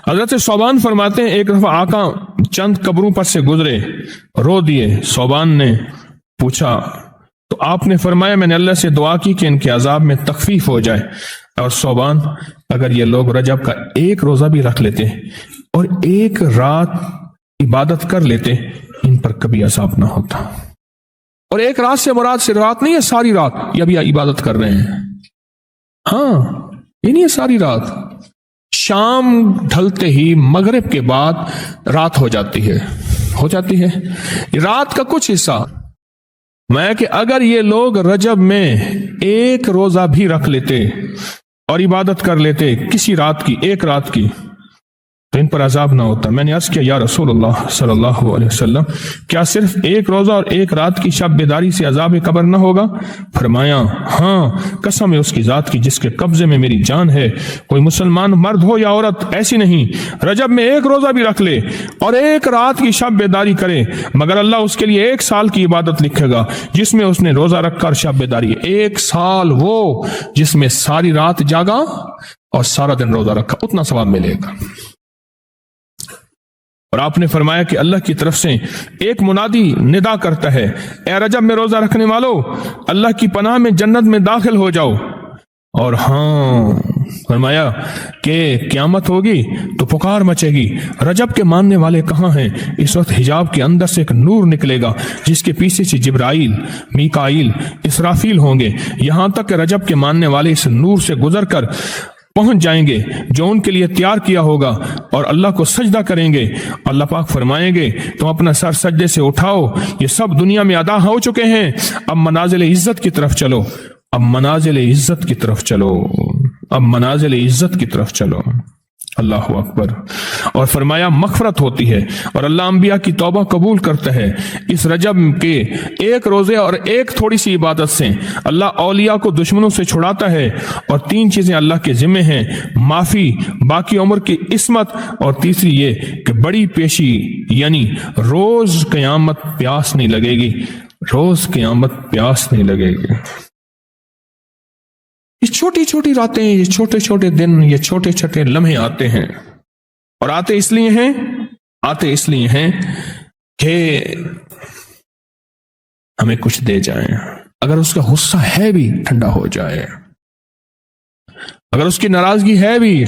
حضرت صوبان فرماتے ہیں ایک دفعہ آقا چند قبروں پر سے گزرے، رو دیے۔ صوبان نے پوچھا تو آپ نے فرمایا میں نے اللہ سے دعا کی کہ ان کے عذاب میں تخفیف ہو جائے، اور صوبان اگر یہ لوگ رجب کا ایک روزہ بھی رکھ لیتے اور ایک رات عبادت کر لیتے ان پر کبھی عذاب نہ ہوتا۔ اور ایک رات سے مراد صرف رات نہیں ہے، ساری رات یہ ابھی عبادت کر رہے ہیں، ہاں یہ نہیں ہے ساری رات، شام ڈھلتے ہی مغرب کے بعد رات ہو جاتی ہے رات کا کچھ حصہ۔ میں کہ اگر یہ لوگ رجب میں ایک روزہ بھی رکھ لیتے اور عبادت کر لیتے کسی رات کی، ایک رات کی، تو ان پر عذاب نہ ہوتا۔ میں نے عرض کیا یا رسول اللہ صلی اللہ علیہ وسلم، کیا صرف ایک روزہ اور ایک رات کی شب بیداری سے عذاب قبر نہ ہوگا؟ فرمایا ہاں، قسم ہے اس کی ذات کی جس کے قبضے میں میری جان ہے، کوئی مسلمان مرد ہو یا عورت ایسی نہیں رجب میں ایک روزہ بھی رکھ لے اور ایک رات کی شب بیداری کرے مگر اللہ اس کے لیے 1 سال کی عبادت لکھے گا جس میں اس نے روزہ رکھا اور شب بیداری۔ 1 سال وہ جس میں ساری رات جاگا اور سارا دن روزہ رکھا، اتنا ثواب ملے گا۔ اور آپ نے فرمایا کہ اللہ کی طرف سے ایک منادی ندا کرتا ہے، اے رجب میں روزہ رکھنے والو، اللہ کی پناہ میں جنت میں داخل ہو جاؤ۔ اور ہاں فرمایا کہ قیامت ہوگی تو پکار مچے گی، رجب کے ماننے والے کہاں ہیں؟ اس وقت حجاب کے اندر سے ایک نور نکلے گا جس کے پیچھے سے جبرائیل، میکائیل، اسرافیل ہوں گے، یہاں تک کہ رجب کے ماننے والے اس نور سے گزر کر پہنچ جائیں گے جو ان کے لیے تیار کیا ہوگا اور اللہ کو سجدہ کریں گے۔ اللہ پاک فرمائیں گے تم اپنا سر سجدے سے اٹھاؤ، یہ سب دنیا میں ادا ہو چکے ہیں، اب منازل عزت کی طرف چلو، اب منازل عزت کی طرف چلو، اب منازل عزت کی طرف چلو۔ اللہ اکبر۔ اور فرمایا مغفرت ہوتی ہے اور اللہ انبیاء کی توبہ قبول کرتا ہے۔ اس رجب کے ایک روزے اور ایک تھوڑی سی عبادت سے اللہ اولیاء کو دشمنوں سے چھڑاتا ہے، اور 3 چیزیں اللہ کے ذمہ ہیں، معافی، باقی عمر کی عصمت، اور تیسری یہ کہ بڑی پیشی، یعنی روز قیامت پیاس نہیں لگے گی، روز قیامت پیاس نہیں لگے گی۔ یہ چھوٹی چھوٹی راتیں، یہ چھوٹے چھوٹے دن، یہ چھوٹے چھوٹے لمحے آتے ہیں، اور آتے اس لیے ہیں کہ ہمیں کچھ دے جائیں۔ اگر اس کا غصہ ہے بھی ٹھنڈا ہو جائے، اگر اس کی ناراضگی ہے بھی